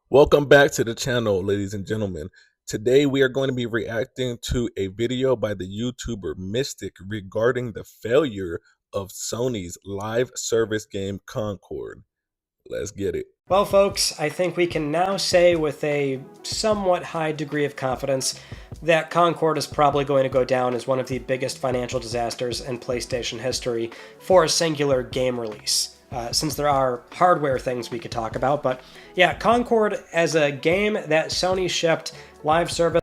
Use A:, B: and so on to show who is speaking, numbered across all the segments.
A: Welcome back to the channel, ladies and gentlemen. Today we are going to be reacting to a video by the YouTuber Mystic regarding the failure of Sony's live service game Concord. Let's get it.
B: Well, folks, I think we can now say with a somewhat high degree of confidence that Concord is probably going to go down as one of the biggest financial disasters in PlayStation history for a singular game release. Since there are hardware things we could talk about, but yeah, Concord as a game that Sony shipped live service.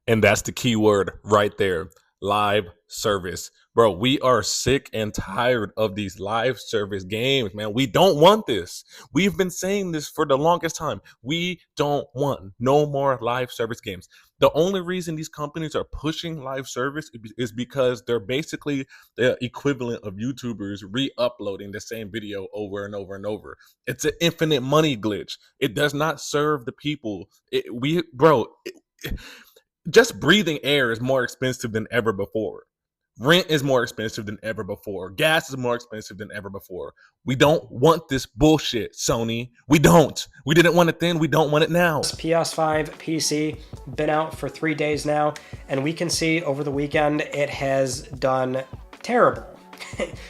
A: And that's the key word right there. Live service. Bro, we are sick and tired of these live service games, man. We don't want this. We've been saying this for the longest time. We don't want no more live service games. The only reason these companies are pushing live service is because they're basically the equivalent of YouTubers re-uploading the same video over and over and over. It's an infinite money glitch. It does not serve the people. Just breathing air is more expensive than ever before. Rent is more expensive than ever before. Gas is more expensive than ever before. We don't want this bullshit, Sony. We don't. We didn't want it then. We don't want it now.
B: PS5, PC, been out for 3 days now, and we can see over the weekend it has done terrible.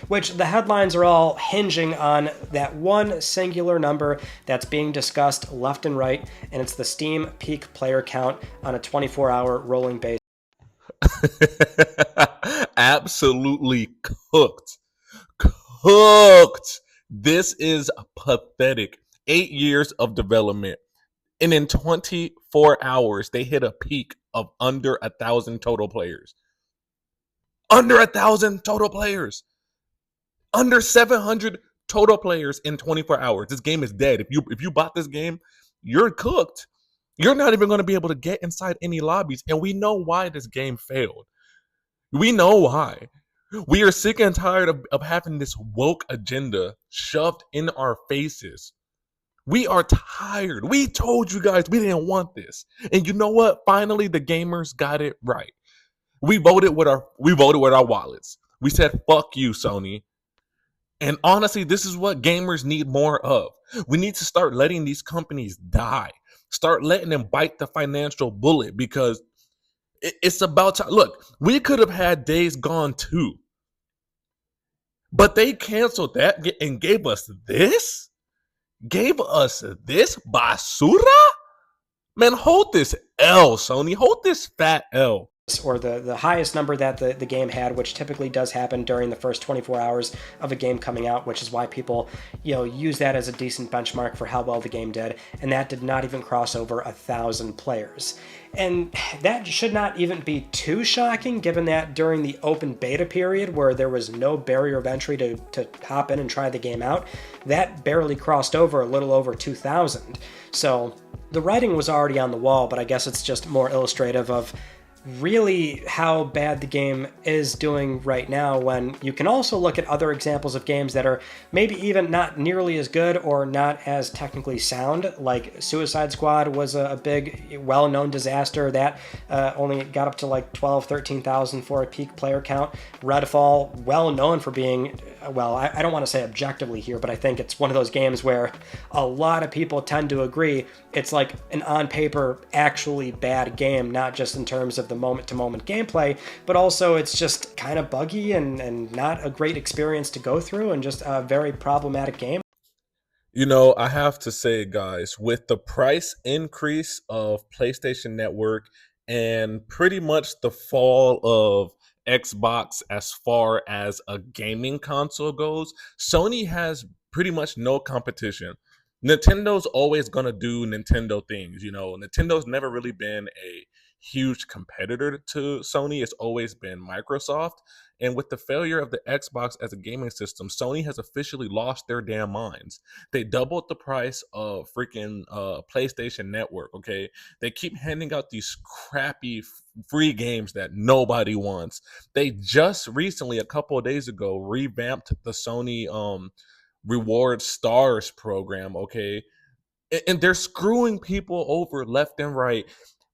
B: Which the headlines are all hinging on that one singular number that's being discussed left and right, and it's the Steam peak player count on a 24-hour rolling basis.
A: Absolutely cooked. Cooked. This is pathetic. 8 years of development. And in 24 hours, they hit a peak of under 1,000 total players. Under 1,000 total players. Under 700 total players in 24 hours. This game is dead. If you bought this game, you're cooked. You're not even going to be able to get inside any lobbies. And we know why this game failed. We know why. We are sick and tired of having this woke agenda shoved in our faces. We are tired. We told you guys we didn't want this. And you know what? Finally, the gamers got it right. We voted with our wallets. We said, fuck you, Sony. And honestly, this is what gamers need more of. We need to start letting these companies die. Start letting them bite the financial bullet, because it's about time. Look, we could have had Days Gone 2, but they canceled that and gave us this? Gave us this basura? Man, hold this L, Sony. Hold this fat L.
B: Or the highest number that the game had, which typically does happen during the first 24 hours of a game coming out, which is why people use that as a decent benchmark for how well the game did, and that did not even cross over 1,000 players. And that should not even be too shocking, given that during the open beta period, where there was no barrier of entry to hop in and try the game out, that barely crossed over a little over 2,000. So the writing was already on the wall, but I guess it's just more illustrative of really how bad the game is doing right now, when you can also look at other examples of games that are maybe even not nearly as good or not as technically sound. Like Suicide Squad was a big, well-known disaster that only got up to like 12, 13,000 for a peak player count. Redfall, well known for being, well, I don't want to say objectively here, but I think it's one of those games where a lot of people tend to agree it's like an on paper actually bad game, not just in terms of the moment-to-moment gameplay, but also it's just kind of buggy and not a great experience to go through, and just a very problematic game.
A: You know, I have to say, guys, with the price increase of PlayStation Network and pretty much the fall of Xbox as far as a gaming console goes, Sony has pretty much no competition. Nintendo's always going to do Nintendo things. You know, Nintendo's never really been a huge competitor to Sony. It's always been Microsoft. And with the failure of the Xbox as a gaming system, Sony has officially lost their damn minds. They doubled the price of freaking PlayStation Network, okay? They keep handing out these crappy free games that nobody wants. They just recently, a couple of days ago, revamped the Sony Reward Stars program, okay? And they're screwing people over left and right.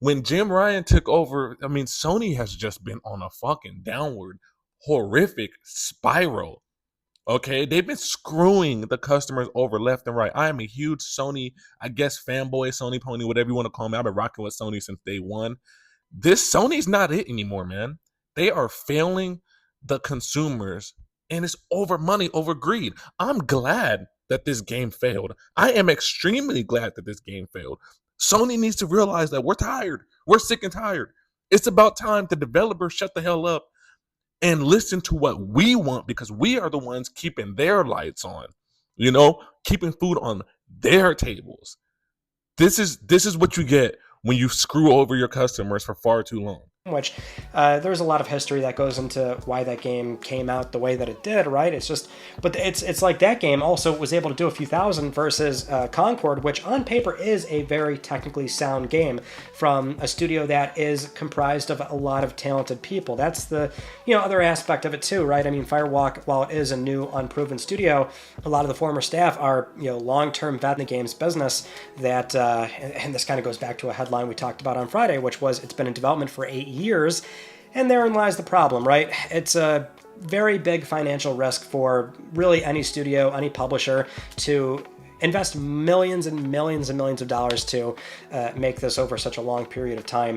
A: When Jim Ryan took over, I mean, Sony has just been on a fucking downward, horrific spiral. Okay, they've been screwing the customers over left and right. I am a huge Sony, I guess, fanboy, Sony pony, whatever you want to call me. I've been rocking with Sony since day one. This Sony's not it anymore, man. They are failing the consumers, and it's over money, over greed. I'm glad that this game failed. I am extremely glad that this game failed. Sony needs to realize that we're tired. We're sick and tired. It's about time the developers shut the hell up and listen to what we want, because we are the ones keeping their lights on, keeping food on their tables. This is what you get when you screw over your customers for far too long.
B: Which there's a lot of history that goes into why that game came out the way that it did, right? But it's like that game also was able to do a few thousand versus Concord, which on paper is a very technically sound game from a studio that is comprised of a lot of talented people. That's the other aspect of it too, right? I mean, Firewalk, while it is a new, unproven studio, a lot of the former staff are long-term vet in the games business. That and this kind of goes back to a headline we talked about on Friday, which was it's been in development for 8 years, and therein lies the problem, right? It's a very big financial risk for really any studio, any publisher to invest millions and millions and millions of dollars to make this over such a long period of time.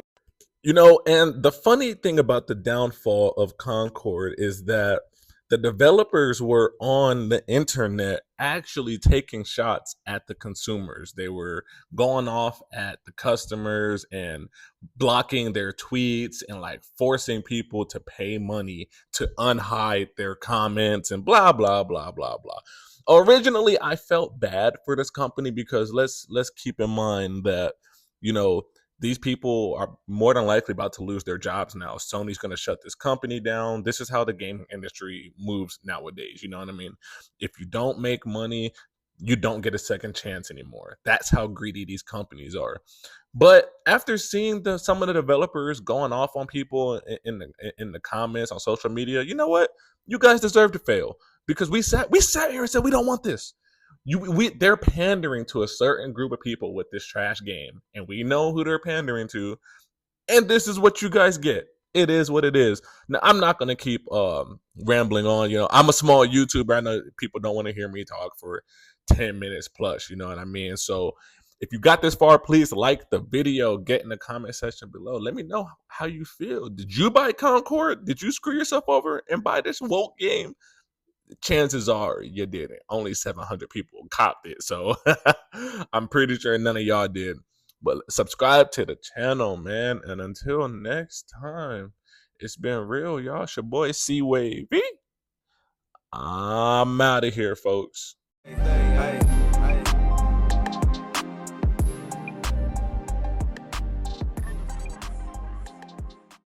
A: And the funny thing about the downfall of Concord is that the developers were on the internet actually taking shots at the consumers. They were going off at the customers and blocking their tweets and like forcing people to pay money to unhide their comments and blah blah blah blah blah. Originally, I felt bad for this company because let's keep in mind that these people are more than likely about to lose their jobs now. Sony's going to shut this company down. This is how the gaming industry moves nowadays. You know what I mean? If you don't make money, you don't get a second chance anymore. That's how greedy these companies are. But after seeing some of the developers going off on people in the comments on social media, you know what? You guys deserve to fail, because we sat here and said we don't want this. They're pandering to a certain group of people with this trash game, and we know who they're pandering to, and this is what you guys get. It is what it is. Now, I'm not going to keep rambling on. I'm a small YouTuber. I know people don't want to hear me talk for 10 minutes plus, you know what I mean? So if you got this far, please like the video, get in the comment section below. Let me know how you feel. Did you buy Concord? Did you screw yourself over and buy this woke game? Chances are you didn't. Only 700 people copped it, so I'm pretty sure none of y'all did. But subscribe to the channel, man, and until next time, it's been real, y'all. It's your boy CwavyGaming. I'm out of here, folks.